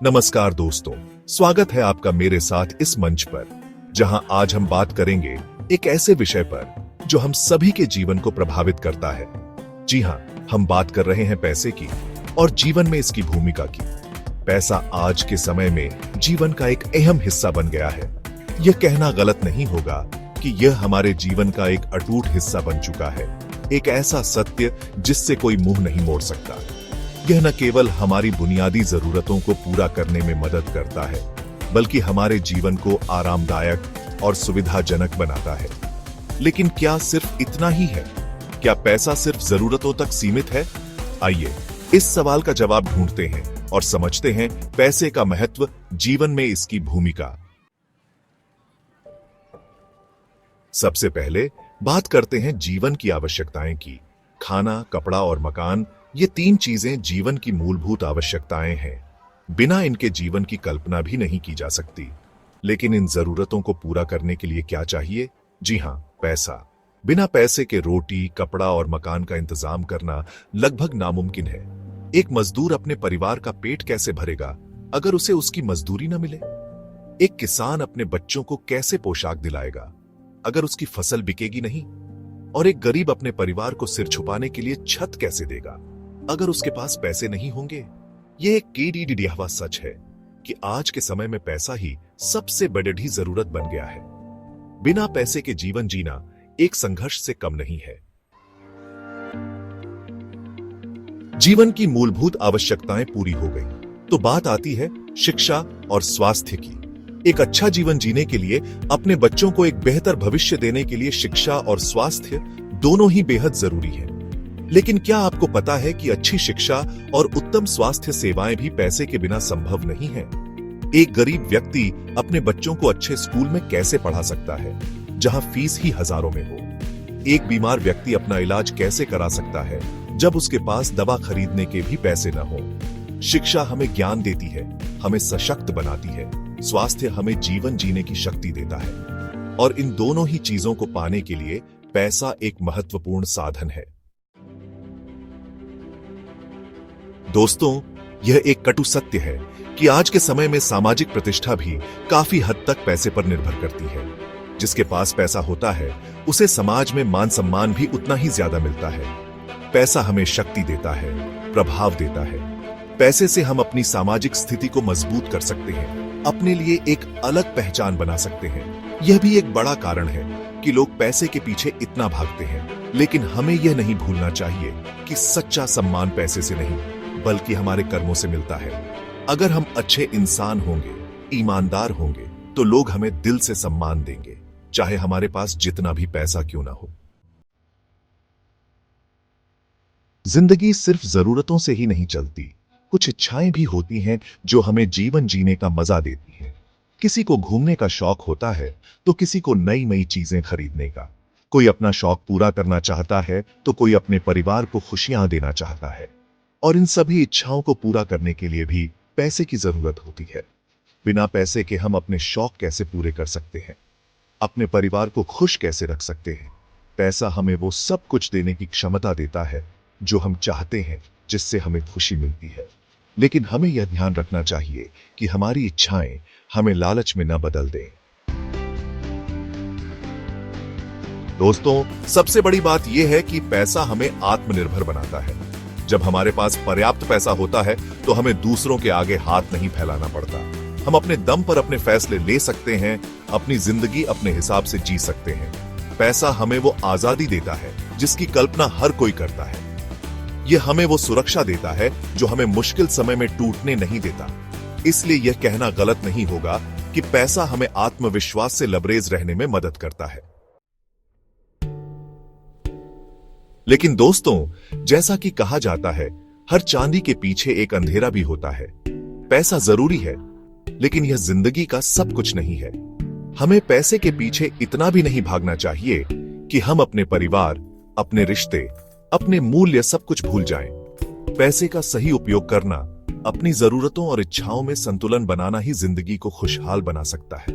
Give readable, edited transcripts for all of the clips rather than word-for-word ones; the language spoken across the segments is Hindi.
नमस्कार दोस्तों, स्वागत है आपका मेरे साथ इस मंच पर, जहां आज हम बात करेंगे एक ऐसे विषय पर जो हम सभी के जीवन को प्रभावित करता है। जी हां, हम बात कर रहे हैं पैसे की और जीवन में इसकी भूमिका की। पैसा आज के समय में जीवन का एक अहम हिस्सा बन गया है। यह कहना गलत नहीं होगा कि यह हमारे जीवन का एक अटूट हिस्सा बन चुका है, एक ऐसा सत्य जिससे कोई मुंह नहीं मोड़ सकता। यह न केवल हमारी बुनियादी जरूरतों को पूरा करने में मदद करता है, बल्कि हमारे जीवन को आरामदायक और सुविधाजनक बनाता है। लेकिन क्या सिर्फ इतना ही है? क्या पैसा सिर्फ जरूरतों तक सीमित है? आइए इस सवाल का जवाब ढूंढते हैं और समझते हैं पैसे का महत्व, जीवन में इसकी भूमिका। सबसे पहले बात करते हैं जीवन की आवश्यकताएं की। खाना, कपड़ा और मकान, ये तीन चीजें जीवन की मूलभूत आवश्यकताएं हैं। बिना इनके जीवन की कल्पना भी नहीं की जा सकती। लेकिन इन जरूरतों को पूरा करने के लिए क्या चाहिए? जी हां, पैसा। बिना पैसे के रोटी, कपड़ा और मकान का इंतजाम करना लगभग नामुमकिन है। एक मजदूर अपने परिवार का पेट कैसे भरेगा अगर उसे उसकी मजदूरी न मिले? एक किसान अपने बच्चों को कैसे पोशाक दिलाएगा अगर उसकी फसल बिकेगी नहीं? और एक गरीब अपने परिवार को सिर छुपाने के लिए छत कैसे देगा अगर उसके पास पैसे नहीं होंगे? यह एक टेढ़ी सच है कि आज के समय में पैसा ही सबसे बड़ी जरूरत बन गया है। बिना पैसे के जीवन जीना एक संघर्ष से कम नहीं है। जीवन की मूलभूत आवश्यकताएं पूरी हो गई तो बात आती है शिक्षा और स्वास्थ्य की। एक अच्छा जीवन जीने के लिए, अपने बच्चों को एक बेहतर भविष्य देने के लिए शिक्षा और स्वास्थ्य दोनों ही बेहद जरूरी है। लेकिन क्या आपको पता है कि अच्छी शिक्षा और उत्तम स्वास्थ्य सेवाएं भी पैसे के बिना संभव नहीं है? एक गरीब व्यक्ति अपने बच्चों को अच्छे स्कूल में कैसे पढ़ा सकता है जहां फीस ही हजारों में हो? एक बीमार व्यक्ति अपना इलाज कैसे करा सकता है जब उसके पास दवा खरीदने के भी पैसे न हो? शिक्षा हमें ज्ञान देती है, हमें सशक्त बनाती है। स्वास्थ्य हमें जीवन जीने की शक्ति देता है। और इन दोनों ही चीजों को पाने के लिए पैसा एक महत्वपूर्ण साधन है। दोस्तों, यह एक कटु सत्य है कि आज के समय में सामाजिक प्रतिष्ठा भी काफी हद तक पैसे पर निर्भर करती है। जिसके पास पैसा होता है उसे समाज में मान सम्मान भी उतना ही ज्यादा मिलता है। पैसा हमें शक्ति देता है, प्रभाव देता है। पैसे से हम अपनी सामाजिक स्थिति को मजबूत कर सकते हैं, अपने लिए एक अलग पहचान बना सकते हैं। यह भी एक बड़ा कारण है कि लोग पैसे के पीछे इतना भागते हैं। लेकिन हमें यह नहीं भूलना चाहिए कि सच्चा सम्मान पैसे से नहीं बल्कि हमारे कर्मों से मिलता है। अगर हम अच्छे इंसान होंगे, ईमानदार होंगे, तो लोग हमें दिल से सम्मान देंगे, चाहे हमारे पास जितना भी पैसा क्यों ना हो। जिंदगी सिर्फ जरूरतों से ही नहीं चलती, कुछ इच्छाएं भी होती हैं जो हमें जीवन जीने का मजा देती हैं। किसी को घूमने का शौक होता है तो किसी को नई नई चीजें खरीदने का। कोई अपना शौक पूरा करना चाहता है तो कोई अपने परिवार को खुशियां देना चाहता है। और इन सभी इच्छाओं को पूरा करने के लिए भी पैसे की जरूरत होती है। बिना पैसे के हम अपने शौक कैसे पूरे कर सकते हैं, अपने परिवार को खुश कैसे रख सकते हैं? पैसा हमें वो सब कुछ देने की क्षमता देता है जो हम चाहते हैं, जिससे हमें खुशी मिलती है। लेकिन हमें यह ध्यान रखना चाहिए कि हमारी इच्छाएं हमें लालच में न बदल दें। दोस्तों, सबसे बड़ी बात यह है कि पैसा हमें आत्मनिर्भर बनाता है। जब हमारे पास पर्याप्त पैसा होता है तो हमें दूसरों के आगे हाथ नहीं फैलाना पड़ता। हम अपने दम पर अपने फैसले ले सकते हैं, अपनी जिंदगी अपने हिसाब से जी सकते हैं। पैसा हमें वो आजादी देता है जिसकी कल्पना हर कोई करता है। यह हमें वो सुरक्षा देता है जो हमें मुश्किल समय में टूटने नहीं देता। इसलिए यह कहना गलत नहीं होगा कि पैसा हमें आत्मविश्वास से लबरेज रहने में मदद करता है। लेकिन दोस्तों, जैसा कि कहा जाता है, हर चांदी के पीछे एक अंधेरा भी होता है। पैसा जरूरी है, लेकिन यह जिंदगी का सब कुछ नहीं है। हमें पैसे के पीछे इतना भी नहीं भागना चाहिए कि हम अपने परिवार, अपने रिश्ते, अपने मूल्य सब कुछ भूल जाएं। पैसे का सही उपयोग करना, अपनी जरूरतों और इच्छाओं में संतुलन बनाना ही जिंदगी को खुशहाल बना सकता है।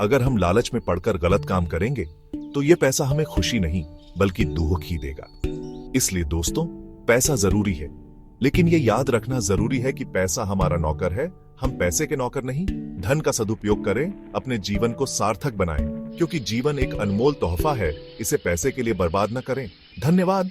अगर हम लालच में पड़कर गलत काम करेंगे तो यह पैसा हमें खुशी नहीं बल्कि दुख ही देगा। इसलिए दोस्तों, पैसा जरूरी है, लेकिन यह याद रखना जरूरी है कि पैसा हमारा नौकर है, हम पैसे के नौकर नहीं, धन का सदुपयोग करें, अपने जीवन को सार्थक बनाएं, क्योंकि जीवन एक अनमोल तोहफा है, इसे पैसे के लिए बर्बाद न करें। धन्यवाद।